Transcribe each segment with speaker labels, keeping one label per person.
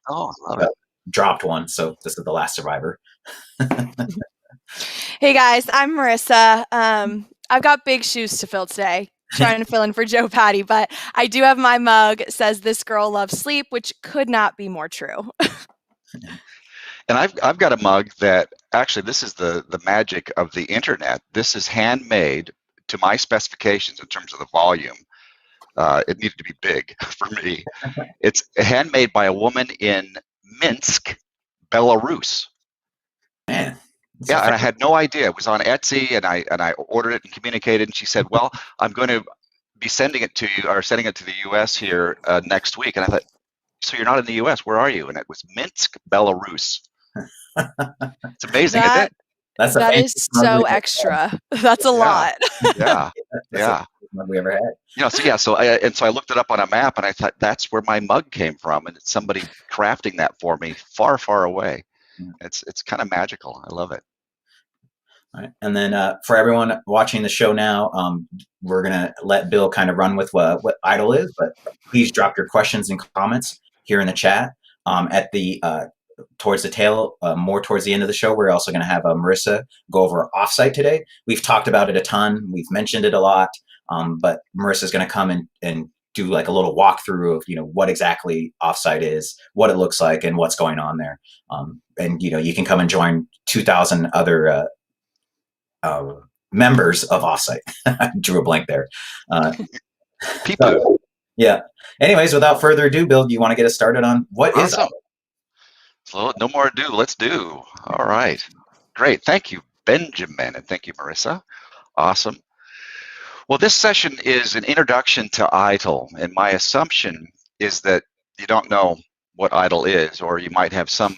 Speaker 1: Oh, I love
Speaker 2: uh,
Speaker 1: it.
Speaker 2: dropped one, so this is the last survivor.
Speaker 3: Hey guys, I'm Marissa. I've got big shoes to fill today, trying to fill in for Joe Patty, but I do have my mug. It says "This girl loves sleep," which could not be more true.
Speaker 1: And I've got a mug that actually this is the magic of the internet. This is handmade to my specifications in terms of the volume. It needed to be big for me. It's handmade by a woman in Minsk, Belarus.
Speaker 2: Man, it's a
Speaker 1: Yeah,
Speaker 2: fan.
Speaker 1: and I had no idea. It was on Etsy, and I ordered it and communicated. And she said, "Well, I'm going to be sending it to you, or sending it to the U.S. here next week." And I thought, "So you're not in the U.S. Where are you?" And it was Minsk, Belarus. It's amazing, isn't
Speaker 3: That
Speaker 1: it?
Speaker 2: That's the
Speaker 3: that is
Speaker 2: fanciest mug
Speaker 3: so
Speaker 2: we've ever
Speaker 3: extra. That's a
Speaker 1: Yeah,
Speaker 3: lot.
Speaker 1: yeah,
Speaker 2: had. That's the
Speaker 1: yeah.
Speaker 2: fanciest mug we ever had.
Speaker 1: So yeah, so I looked it up on a map, and I thought that's where my mug came from, and it's somebody crafting that for me far, far away.
Speaker 2: Yeah.
Speaker 1: It's kind of magical. I love it.
Speaker 2: All right. And then for everyone watching the show now, we're gonna let Bill kind of run with what idle is, but please drop your questions and comments here in the chat. At the towards the tail, more towards the end of the show, we're also going to have Marissa go over offsite today. We've talked about it a ton. We've mentioned it a lot, but Marissa's going to come and do like a little walkthrough of what exactly offsite is, what it looks like, and what's going on there. And you can come and join 2,000 other members of offsite. I drew a blank there. Uh,
Speaker 1: People,
Speaker 2: so, yeah. Anyways, without further ado, Bill, do you want to get us started on what is
Speaker 1: awesome. So no more ado. Let's do. All right. Great. Thank you, Benjamin, and thank you, Marissa. Awesome. Well, this session is an introduction to ITIL, and my assumption is that you don't know what ITIL is, or you might have some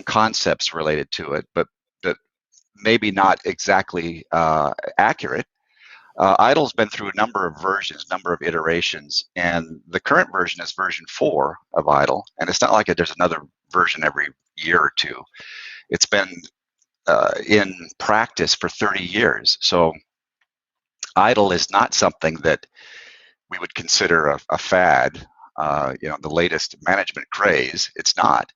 Speaker 1: concepts related to it, but that maybe not exactly accurate. ITIL's been through a number of versions, number of iterations, and the current version is version 4 of ITIL, and it's not like there's another version every year or two. It's been in practice for 30 years, so ITIL is not something that we would consider a fad, the latest management craze. It's not.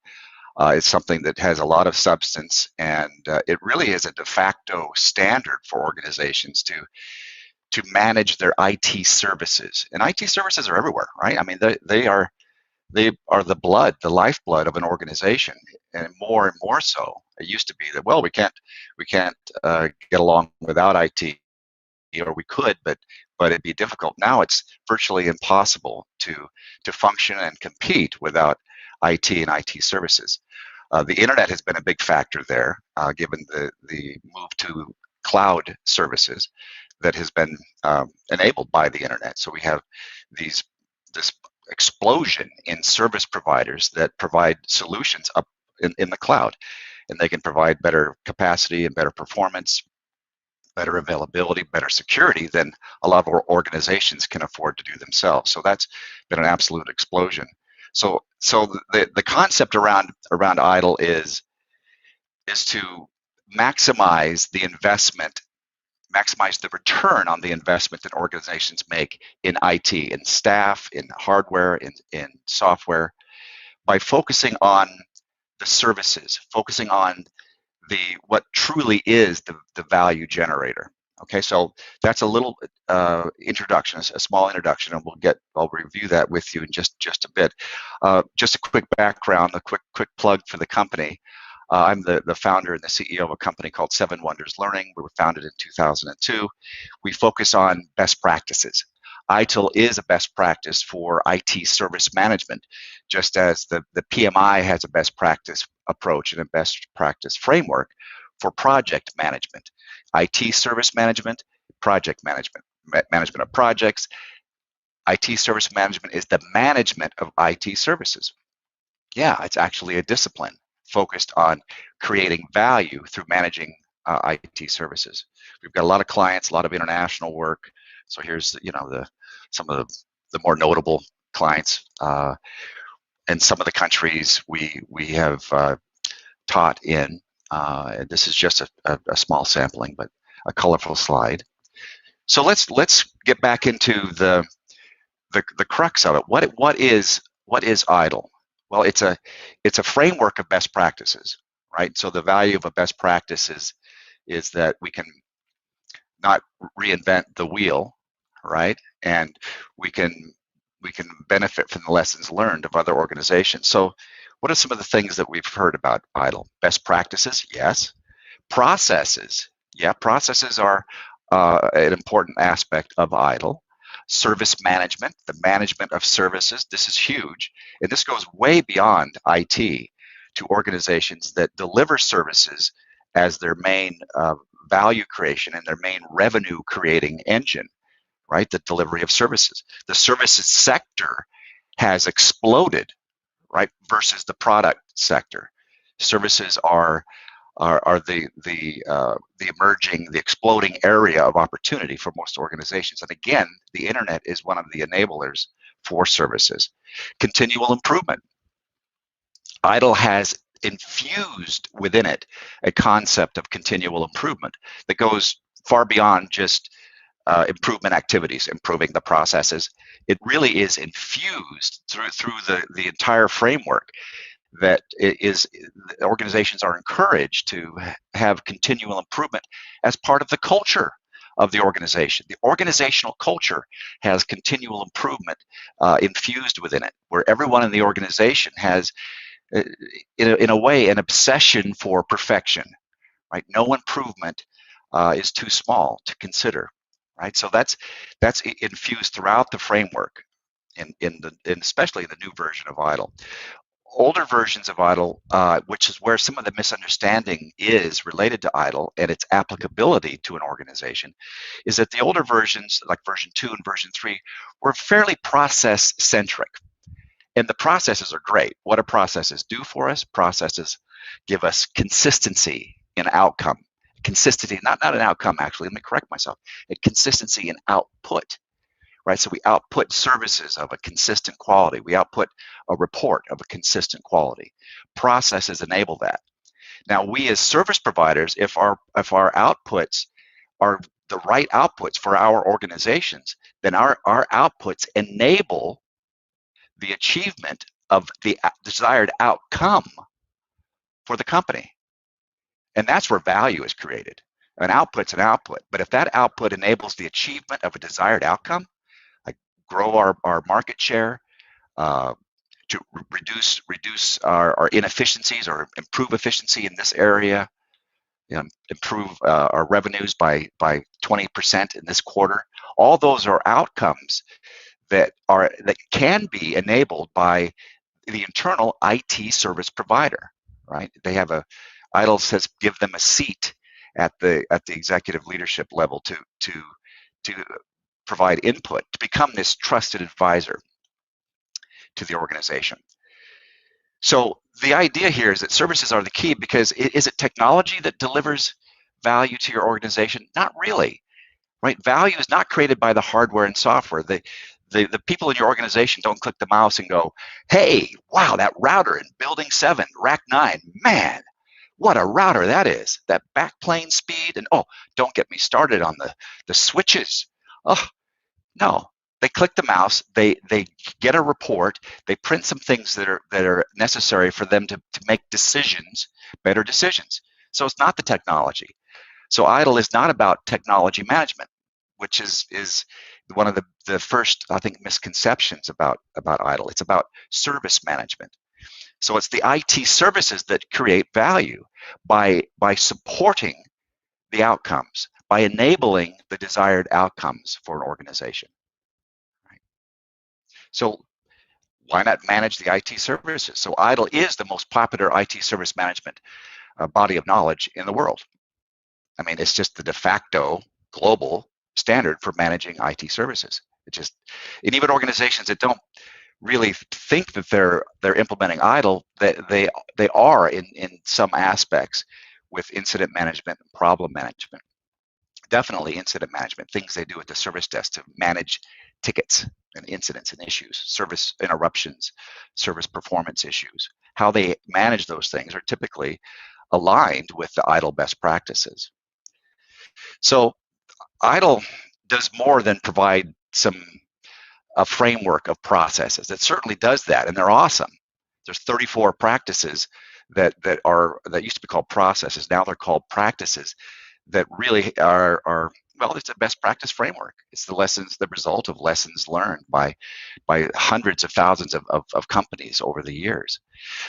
Speaker 1: It's something that has a lot of substance, and it really is a de facto standard for organizations to manage their IT services. And IT services are everywhere, right? I mean, they are the lifeblood of an organization, and more so. It used to be that, well, we can't get along without IT, or we could, but it'd be difficult. Now it's virtually impossible to function and compete without IT and IT services. The internet has been a big factor there, given the move to cloud services that has been enabled by the internet. So we have this explosion in service providers that provide solutions up in the cloud, and they can provide better capacity and better performance, better availability, better security than a lot of organizations can afford to do themselves. So that's been an absolute explosion. So the concept around ITIL is to maximize the investment, maximize the return on the investment that organizations make in IT, in staff, in hardware, in software, by focusing on the services, focusing on what truly is the value generator. Okay, so that's a little introduction, a small introduction, and I'll review that with you in just a bit. Just a quick background, a quick plug for the company. I'm the founder and the CEO of a company called Seven Wonders Learning. We were founded in 2002. We focus on best practices. ITIL is a best practice for IT service management, just as the PMI has a best practice approach and a best practice framework for project management. IT service management, project management, management of projects. IT service management is the management of IT services. Yeah, it's actually a discipline focused on creating value through managing IT services. We've got a lot of clients, a lot of international work. So here's some of the more notable clients and some of the countries we have taught in. This is just a small sampling, but a colorful slide. So let's get back into the crux of it. What is ITIL? Well, it's a framework of best practices, right? So the value of a best practice is that we can not reinvent the wheel, right? And we can benefit from the lessons learned of other organizations. So what are some of the things that we've heard about ITIL? Best practices, yes. Processes, yeah, processes are an important aspect of ITIL. Service management, the management of services, this is huge. And this goes way beyond IT to organizations that deliver services as their main value creation and their main revenue creating engine, right? The delivery of services. The services sector has exploded, right, versus the product sector. Services are the emerging, the exploding area of opportunity for most organizations. And again, the internet is one of the enablers for services. Continual improvement. ITIL has infused within it a concept of continual improvement that goes far beyond just improvement activities, improving the processes. It really is infused through the entire framework that organizations are encouraged to have continual improvement as part of the culture of the organization. The organizational culture has continual improvement infused within it, where everyone in the organization has, in a way, an obsession for perfection, right? No improvement is too small to consider, right? So that's infused throughout the framework, in especially the new version of ITIL. Older versions of ITIL, which is where some of the misunderstanding is related to ITIL and its applicability to an organization, is that the older versions, like version 2 and version 3, were fairly process-centric. And the processes are great. What do processes do for us? Processes give us consistency in outcome. Consistency, not an outcome, actually. Let me correct myself. A consistency in output. Right, so we output services of a consistent quality. We output a report of a consistent quality. Processes enable that. Now, we as service providers, if our outputs are the right outputs for our organizations, then our outputs enable the achievement of the desired outcome for the company. And that's where value is created. An output's an output, but if that output enables the achievement of a desired outcome, like grow our market share, to reduce our inefficiencies or improve efficiency in this area, improve our revenues by 20% in this quarter. All those are outcomes that can be enabled by the internal IT service provider, right? They have ITIL says give them a seat at the executive leadership level to provide input, to become this trusted advisor to the organization. So the idea here is that services are the key, because is it technology that delivers value to your organization? Not really, right? Value is not created by the hardware and software. The people in your organization don't click the mouse and go, hey, wow, that router in building 7, rack 9, man, what a router that is. That backplane speed, and oh, don't get me started on the switches. Oh, no. They click the mouse, they get a report, they print some things that are necessary for them to make decisions, better decisions. So it's not the technology. So ITIL is not about technology management, which is one of the first, I think, misconceptions about ITIL. It's about service management. So it's the IT services that create value by supporting the outcomes, by enabling the desired outcomes for an organization. Right? So why not manage the IT services? So ITIL is the most popular IT service management body of knowledge in the world. I mean, it's just the de facto global standard for managing IT services. And even organizations that don't really think that they're implementing ITIL, they are in some aspects with incident management and problem management. Definitely incident management, things they do at the service desk to manage tickets and incidents and issues, service interruptions, service performance issues. How they manage those things are typically aligned with the ITIL best practices. So ITIL does more than provide a framework of processes. It certainly does that, and they're awesome. There's 34 practices that used to be called processes. Now they're called practices that really are well, it's a best practice framework. It's the result of lessons learned by hundreds of thousands of companies over the years.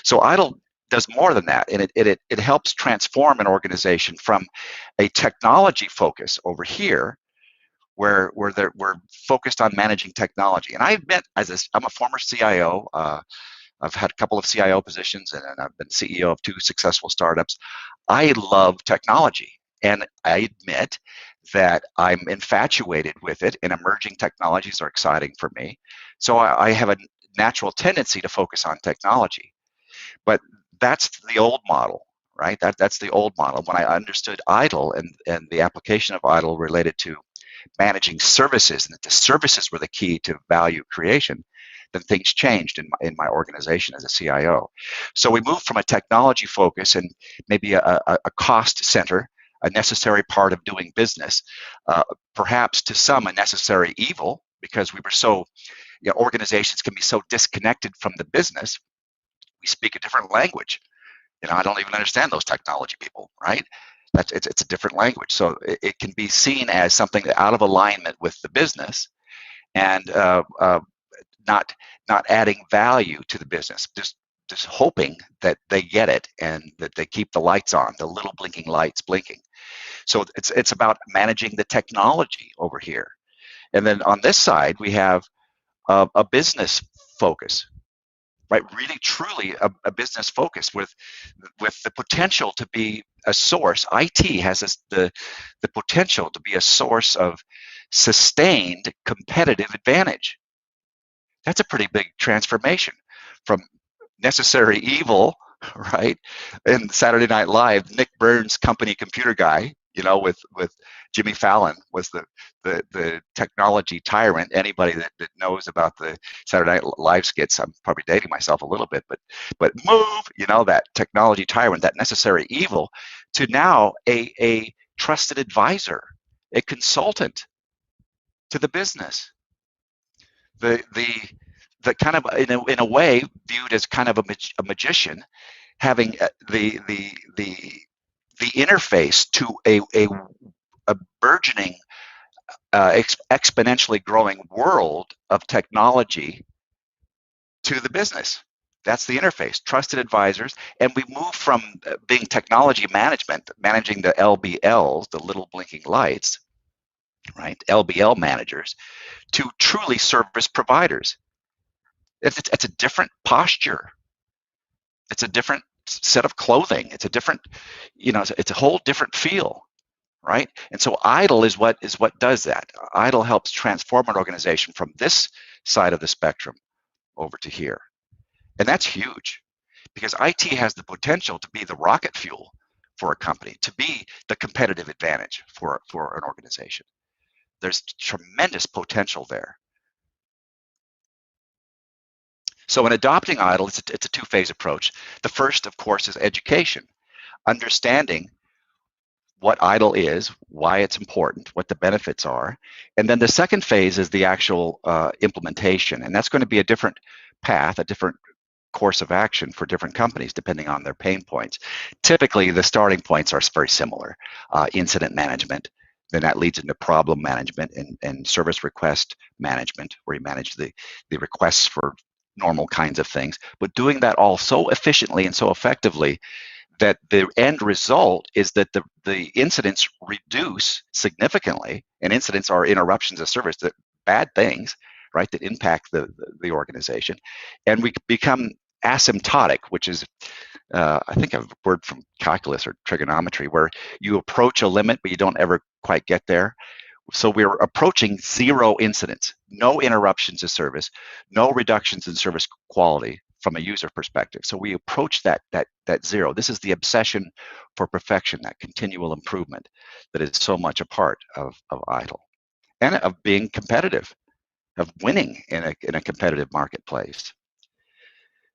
Speaker 1: So ITIL does more than that, and it helps transform an organization from a technology focus over here, where we're focused on managing technology. And I admit, I'm a former CIO. I've had a couple of CIO positions, and I've been CEO of 2 successful startups. I love technology, and I admit that I'm infatuated with it, and emerging technologies are exciting for me. So I have a natural tendency to focus on technology. But that's the old model, right? That's the old model. When I understood ITIL and the application of ITIL related to managing services, and that the services were the key to value creation, then things changed in my organization as a CIO. So we moved from a technology focus and maybe a cost center, a necessary part of doing business, perhaps to some a necessary evil, because we were so, organizations can be so disconnected from the business. We speak a different language. I don't even understand those technology people, right? It's a different language. So it can be seen as something out of alignment with the business, and not adding value to the business, just hoping that they get it and that they keep the lights on, the little blinking lights blinking. So it's about managing the technology over here. And then on this side, we have a business focus, right? Really, truly a business focus with the potential to be a source. IT has the potential to be a source of sustained competitive advantage. That's a pretty big transformation from necessary evil, right? In Saturday Night Live, Nick Burns' company computer guy, with Jimmy Fallon was the technology tyrant. Anybody that knows about the Saturday Night Live skits, I'm probably dating myself a little bit, but move, that technology tyrant, that necessary evil, to now a trusted advisor, a consultant to the business. The kind of in a way viewed as kind of a magician, having the interface to a burgeoning, exponentially growing world of technology to the business. That's the interface, trusted advisors. And we move from being technology management, managing the LBLs, the little blinking lights, right? LBL managers, to truly service providers. It's a different posture. It's a different set of clothing. It's a different, it's a whole different feel, right? And so ITIL is what does that. ITIL helps transform an organization from this side of the spectrum over to here. And that's huge, because IT has the potential to be the rocket fuel for a company, to be the competitive advantage for an organization. There's tremendous potential there. So in adopting ITIL, it's a two-phase approach. The first, of course, is education, understanding what ITIL is, why it's important, what the benefits are. And then the second phase is the actual implementation. And that's going to be a different path, a different course of action for different companies, depending on their pain points. Typically, the starting points are very similar. Incident management, then that leads into problem management and service request management, where you manage the requests for normal kinds of things, but doing that all so efficiently and so effectively that the end result is that the incidents reduce significantly. And incidents are interruptions of service, that bad things, right, that impact the organization. And we become asymptotic, which is I think a word from calculus or trigonometry, where you approach a limit but you don't ever quite get there. So we're approaching zero incidents, no interruptions of service, no reductions in service quality from a user perspective. So we approach that zero. This is the obsession for perfection, that continual improvement that is so much a part of ITIL, and of being competitive, of winning in a competitive marketplace.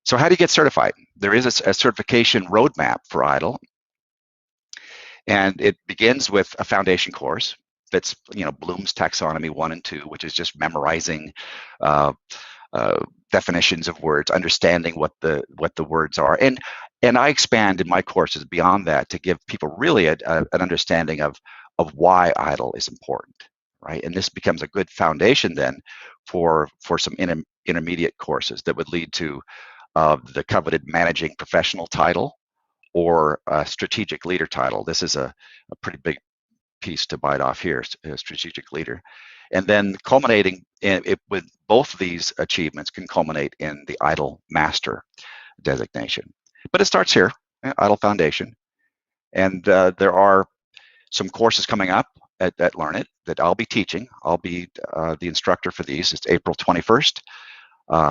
Speaker 1: So how do you get certified? There is a certification roadmap for ITIL, and it begins with a foundation course that's Bloom's Taxonomy 1 and 2, which is just memorizing definitions of words, understanding what the words are, and I expand in my courses beyond that to give people really an understanding of why ITIL is important, right? And this becomes a good foundation then for some intermediate courses that would lead to the coveted managing professional title or a strategic leader title. This is a pretty big piece to bite off here, strategic leader. And then culminating in it with both of these achievements can culminate in the ITIL master designation. But it starts here, ITIL Foundation. And there are some courses coming up at Learnit that I'll be teaching. I'll be the instructor for these. It's April 21st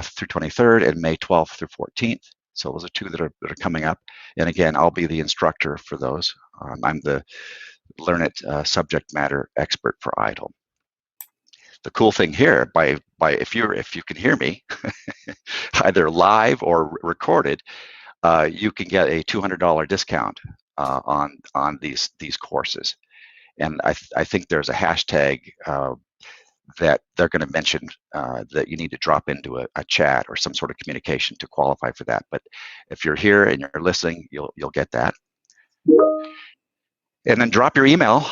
Speaker 1: through 23rd and May 12th through 14th. So those are two that are coming up. And again, I'll be the instructor for those. I'm the Learnit subject matter expert for ITIL. The cool thing here, if you can hear me, either live or recorded, you can get a $200 discount on these courses. And I think there's a hashtag that they're going to mention that you need to drop into a chat or some sort of communication to qualify for that. But if you're here and you're listening, you'll get that. And then drop your email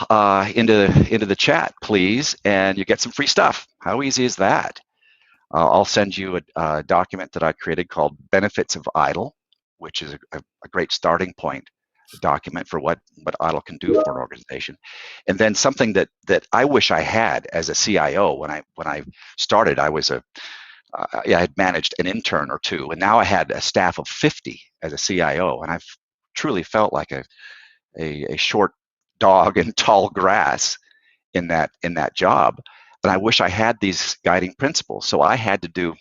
Speaker 1: into the chat, please, and you get some free stuff. How easy is that? I'll send you a document that I created called Benefits of ITIL, which is a great starting point document for what ITIL can do for an organization. And then something that I wish I had as a CIO when I started. I had managed an intern or two, and now I had a staff of 50 as a CIO, and I've truly felt like a short dog in tall grass in that job. And I wish I had these guiding principles. So I had to do,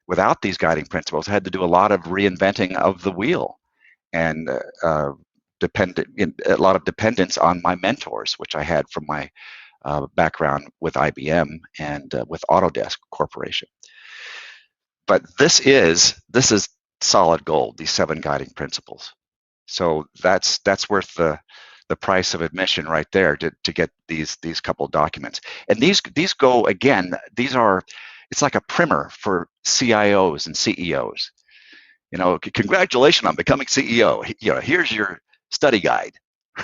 Speaker 1: without these guiding principles, I had to do a lot of reinventing of the wheel, and a lot of dependence on my mentors, which I had from my background with IBM and with Autodesk Corporation. But this is solid gold, these 7 guiding principles. So that's worth the price of admission right there to get these couple documents. And these go, again, it's like a primer for CIOs and CEOs. You know, congratulations on becoming CEO. You know, here's your study guide,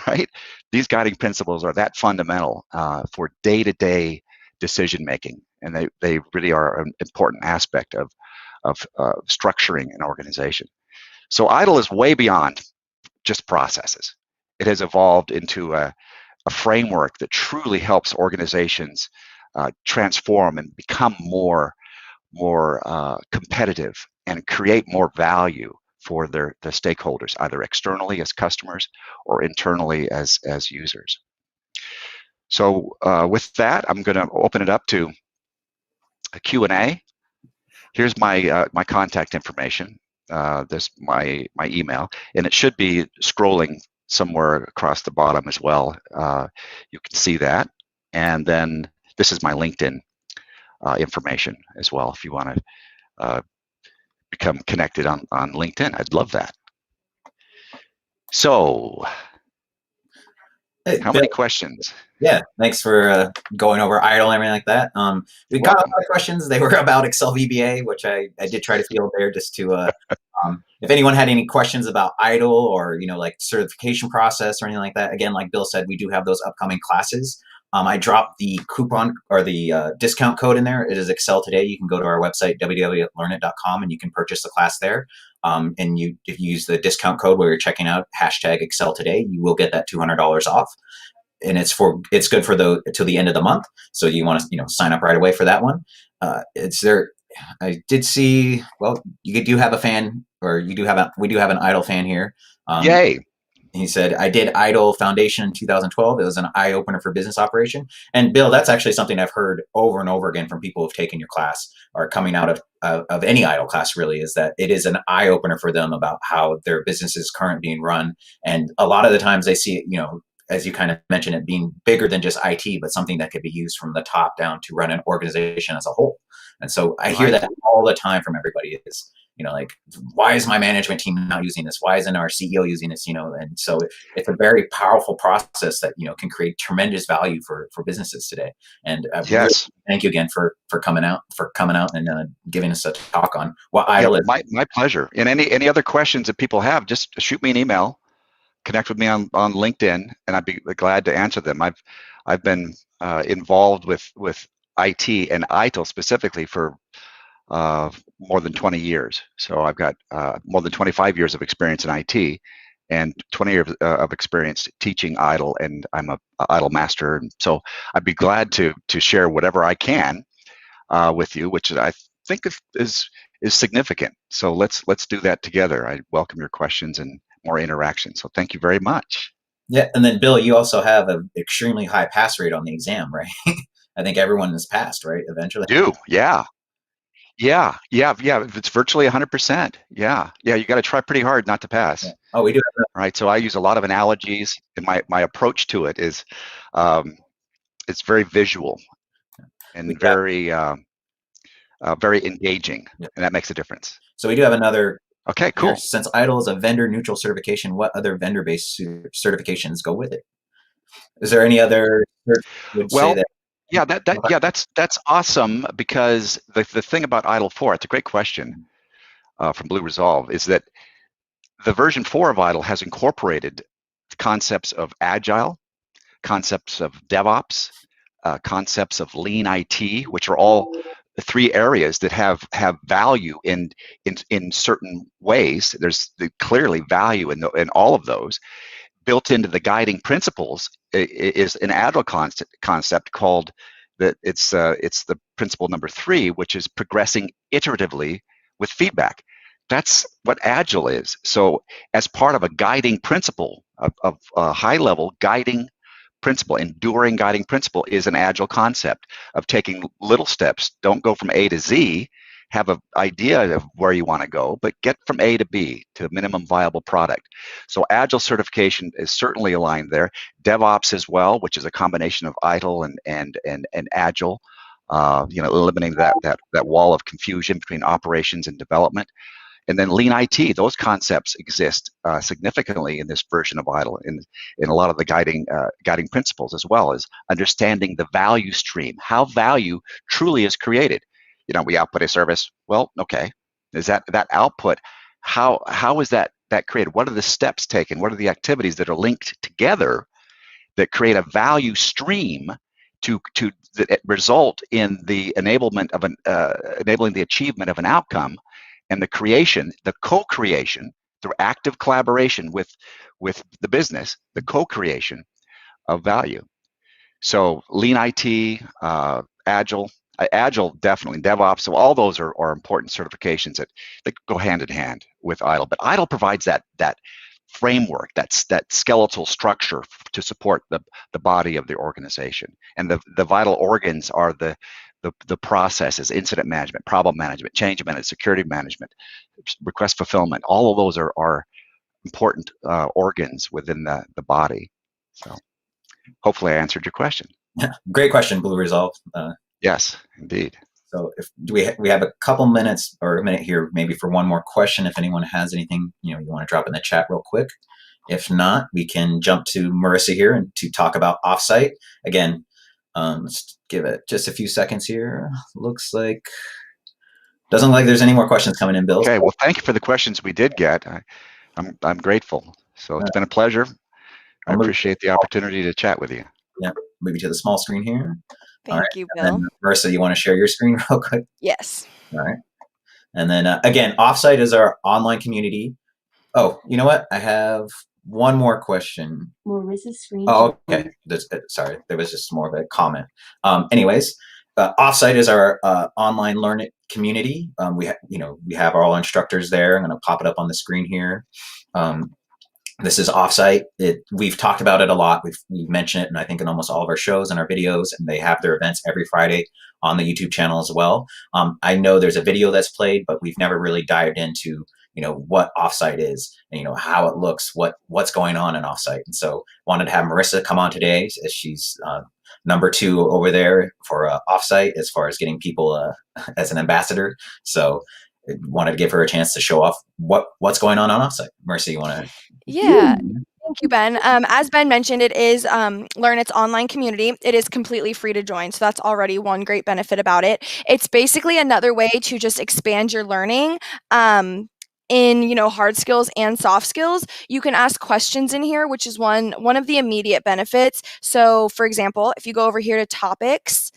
Speaker 1: right? These guiding principles are that fundamental for day-to-day decision making, and they really are an important aspect of structuring an organization. So ITIL is way beyond just processes. It has evolved into a framework that truly helps organizations transform and become more competitive and create more value for the stakeholders, either externally as customers or internally as users. So with that, I'm going to open it up to a Q&A. Here's my contact information. This my email, and it should be scrolling somewhere across the bottom as well. You can see that, and then this is my LinkedIn information as well. If you want to become connected on LinkedIn, I'd love that. So, how many questions?
Speaker 2: Yeah, thanks for going over ITIL and everything like that. We got a lot of questions. They were about Excel VBA, which I did try to field there just to, if anyone had any questions about ITIL or, like certification process or anything like that. Again, like Bill said, we do have those upcoming classes. I dropped the coupon or the discount code in there. It is Excel Today. You can go to our website, www.learnit.com, and you can purchase the class there. And if you use the discount code where you're checking out #Excel Today, you will get that $200 off. And it's good for till the end of the month. So you want to sign up right away for that one. I did see. Well, you do have a fan, or we do have an ITIL fan here.
Speaker 1: Yay!
Speaker 2: He said, I did ITIL Foundation in 2012. It was an eye-opener for business operation. And Bill, that's actually something I've heard over and over again from people who've taken your class or coming out of any ITIL class, really, is that it is an eye-opener for them about how their business is currently being run. And a lot of the times they see it, as you kind of mentioned, it being bigger than just IT, but something that could be used from the top down to run an organization as a whole. And so I hear that all the time from everybody is, like, why is my management team not using this? Why isn't our CEO using this? And so it's a very powerful process that, can create tremendous value for businesses today. And really,
Speaker 1: Yes.
Speaker 2: thank you again for coming out and giving us a talk on what ITIL is.
Speaker 1: My pleasure. And any other questions that people have, just shoot me an email, connect with me on LinkedIn, and I'd be glad to answer them. I've been involved with IT and ITIL specifically for more than 20 years. So I've got more than 25 years of experience in IT and 20 years of experience teaching ITIL, and I'm a ITIL master. And so I'd be glad to share whatever I can with you, which I think is significant. So let's do that together. I welcome your questions and more interaction. So thank you very much.
Speaker 2: Yeah, and then Bill, you also have an extremely high pass rate on the exam, right? I think everyone has passed, right? Eventually.
Speaker 1: Yeah. It's virtually 100%. Yeah. You got to try pretty hard not to pass.
Speaker 2: Yeah. Oh, we do.
Speaker 1: Right. So I use a lot of analogies, and my approach to it is, it's very visual and very engaging, and that makes a difference.
Speaker 2: So we do have another.
Speaker 1: Okay, cool.
Speaker 2: Since ITIL is a vendor-neutral certification, what other vendor-based certifications go with it? Is there any other?
Speaker 1: Well, that's awesome, because the thing about ITIL 4, it's a great question from Blue Resolve, is that the version 4 of ITIL has incorporated concepts of agile, concepts of DevOps, concepts of lean IT, which are all the 3 areas that have value in certain ways. There's clearly value in all of those. Built into the guiding principles is an agile concept called it's the principle number 3, which is progressing iteratively with feedback. That's what agile is. So as part of a guiding principle, of a high level guiding principle, enduring guiding principle, is an agile concept of taking little steps. Don't go from A to Z, have an idea of where you want to go, but get from A to B to minimum viable product. So agile certification is certainly aligned there. DevOps as well, which is a combination of ITIL and agile, eliminating that wall of confusion between operations and development. And then lean IT, those concepts exist significantly in this version of ITIL, in a lot of the guiding principles, as well as understanding the value stream, how value truly is created. We output a service. Well, okay, is that output? How is that created? What are the steps taken? What are the activities that are linked together that create a value stream to that result in the enabling the achievement of an outcome, and the co-creation through active collaboration with the business, the co-creation of value. So lean IT, Agile definitely, DevOps, so all those are important certifications that go hand in hand with ITIL. But ITIL provides that framework, that skeletal structure to support the body of the organization. And the vital organs are the processes: incident management, problem management, change management, security management, request fulfillment. All of those are important organs within the body. So hopefully I answered your question.
Speaker 2: Great question, Blue Resolve.
Speaker 1: Yes, indeed.
Speaker 2: So we have a couple minutes, or a minute here maybe, for one more question. If anyone has anything you want to drop in the chat real quick. If not, we can jump to Marissa here and to talk about OffSite. Again, let's give it just a few seconds here. Doesn't look like there's any more questions coming in, Bill.
Speaker 1: Okay, well, thank you for the questions we did get. I'm grateful. So it's been a pleasure. I appreciate the opportunity to chat with you.
Speaker 2: Yeah, maybe to the small screen here.
Speaker 3: Thank you, Bill.
Speaker 2: And Marissa, you want to share your screen real quick?
Speaker 3: Yes.
Speaker 2: All right. And then again, OffSite is our online community. Oh, you know what? I have one more question.
Speaker 4: Marissa's screen.
Speaker 2: Oh, okay. Sorry, there was just more of a comment. Anyways, OffSite is our online Learnit community. We have all instructors there. I'm going to pop it up on the screen here. This is OffSite. We've talked about it a lot. We've mentioned it, and I think in almost all of our shows and our videos, and they have their events every Friday on the YouTube channel as well. I know there's a video that's played, but we've never really dived into what OffSite is, and how it looks, what's going on in OffSite. And so wanted to have Marissa come on today, as she's number 2 over there for OffSite as far as getting people as an ambassador. So wanted to give her a chance to show off what's going on OffSite. Marissa, you want to?
Speaker 3: Yeah. Thank you, Ben. As Ben mentioned, it is Learnit's online community. It is completely free to join, so that's already one great benefit about it. It's basically another way to just expand your learning in hard skills and soft skills. You can ask questions in here, which is one of the immediate benefits. So, for example, if you go over here to topics,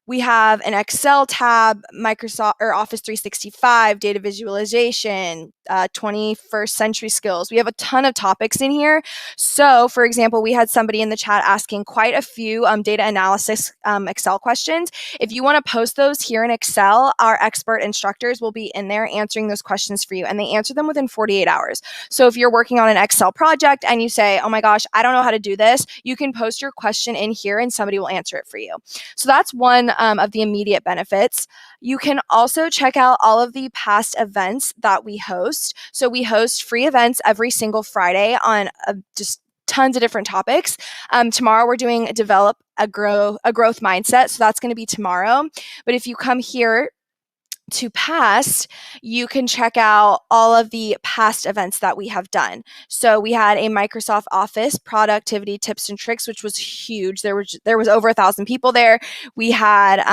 Speaker 3: we have an Excel tab, Microsoft or Office 365, data visualization, 21st century skills. We have a ton of topics in here. So, for example, we had somebody in the chat asking quite a few data analysis Excel questions. If you want to post those here in Excel, our expert instructors will be in there answering those questions for you, and they answer them within 48 hours. So if you're working on an Excel project and you say, oh my gosh, I don't know how to do this, you can post your question in here and somebody will answer it for you. So that's one of the immediate benefits. You can also check out all of the past events that we host. So we host free events every single Friday on just tons of different topics. Tomorrow we're doing develop a growth mindset. So that's going to be tomorrow. But if you come here to past, you can check out all of the past events that we have done. So we had a Microsoft Office productivity tips and tricks, which was huge. There was over 1,000 people there. We had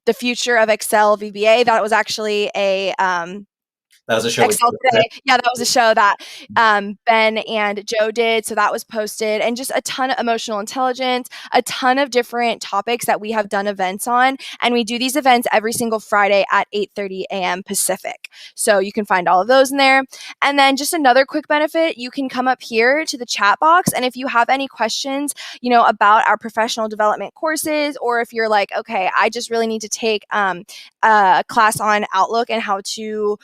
Speaker 3: the future of Excel VBA. That was actually a
Speaker 2: that was a show.
Speaker 3: Excel today. Yeah, that was a show that Ben and Joe did. So that was posted, and just a ton of emotional intelligence, a ton of different topics that we have done events on. And we do these events every single Friday at 8:30 a.m. Pacific. So you can find all of those in there. And then just another quick benefit, you can come up here to the chat box. And if you have any questions, about our professional development courses, or if you're like, okay, I just really need to take a class on Outlook and how to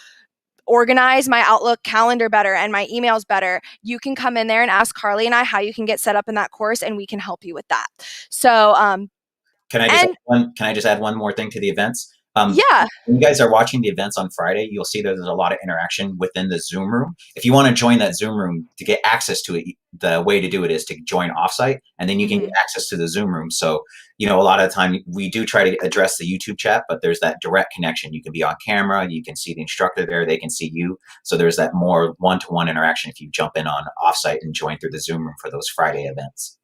Speaker 3: organize my Outlook calendar better and my emails better, you can come in there and ask Carly and I how you can get set up in that course, and we can help you with that. So
Speaker 2: can I just add one more thing to the events?
Speaker 3: Yeah.
Speaker 2: When you guys are watching the events on Friday, you'll see there's a lot of interaction within the Zoom room. If you want to join that Zoom room to get access to it, the way to do it is to join OffSite, and then you can get access to the Zoom room. So, a lot of the time we do try to address the YouTube chat, but there's that direct connection. You can be on camera, you can see the instructor there, they can see you. So there's that more one-to-one interaction if you jump in on OffSite and join through the Zoom room for those Friday events.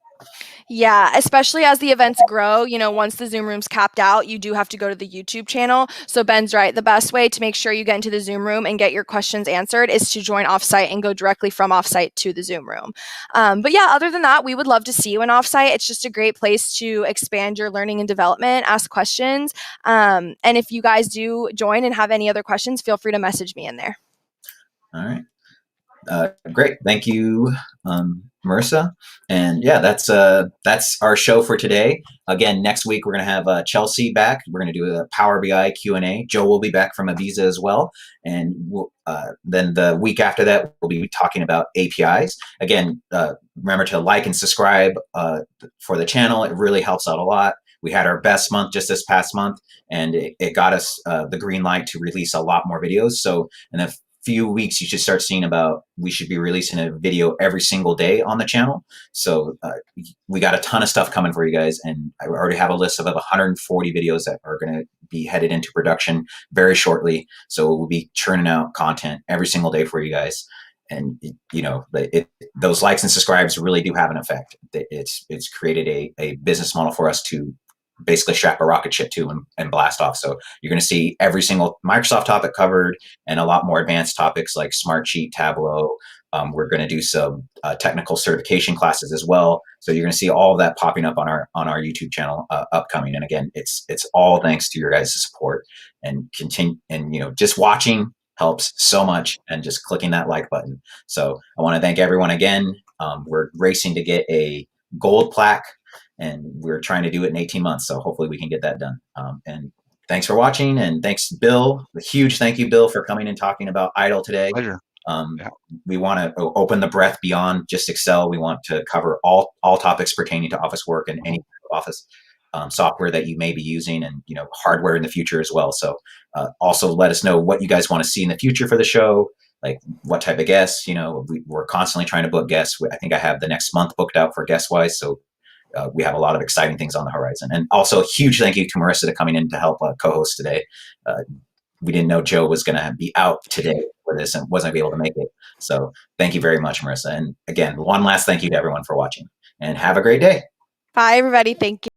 Speaker 3: Yeah, especially as the events grow, once the Zoom room's capped out, you do have to go to the YouTube channel. So Ben's right. The best way to make sure you get into the Zoom room and get your questions answered is to join OffSite and go directly from OffSite to the Zoom room. But yeah, other than that, we would love to see you in OffSite. It's just a great place to expand your learning and development, ask questions. And if you guys do join and have any other questions, feel free to message me in there.
Speaker 2: All right. Great. Thank you, Marissa. And yeah, that's our show for today. Again, next week we're going to have Chelsea back. We're going to do a Power BI Q&A. Joe will be back from Ibiza as well. And then the week after that, we'll be talking about APIs. Again, remember to like and subscribe for the channel. It really helps out a lot. We had our best month just this past month, and it got us the green light to release a lot more videos. So in a few weeks, you should start seeing we should be releasing a video every single day on the channel. So we got a ton of stuff coming for you guys, and I already have a list of 140 videos that are going to be headed into production very shortly. So we'll be churning out content every single day for you guys. And those likes and subscribes really do have an effect. It's created a business model for us to basically strap a rocket ship to and blast off. So you're going to see every single Microsoft topic covered, and a lot more advanced topics like Smartsheet, Tableau. We're going to do some technical certification classes as well. So you're going to see all of that popping up on our YouTube channel upcoming. And again, it's all thanks to your guys' support and continue. And just watching helps so much, and just clicking that like button. So I want to thank everyone again. We're racing to get a gold plaque, and we're trying to do it in 18 months. So hopefully we can get that done. And thanks for watching. And thanks, Bill. A huge thank you, Bill, for coming and talking about ITIL today.
Speaker 1: Pleasure.
Speaker 2: We want to open the breadth beyond just Excel. We want to cover all topics pertaining to office work and any office software that you may be using, and hardware in the future as well. So also let us know what you guys want to see in the future for the show. Like what type of guests. We're constantly trying to book guests. I think I have the next month booked out for guest wise. So we have a lot of exciting things on the horizon. And also a huge thank you to Marissa for coming in to help co-host today. we didn't know Joe was going to be out today for this and wasn't able to make it. So thank you very much, Marissa. And again, one last thank you to everyone for watching, and have a great day.
Speaker 3: Bye, everybody. Thank you.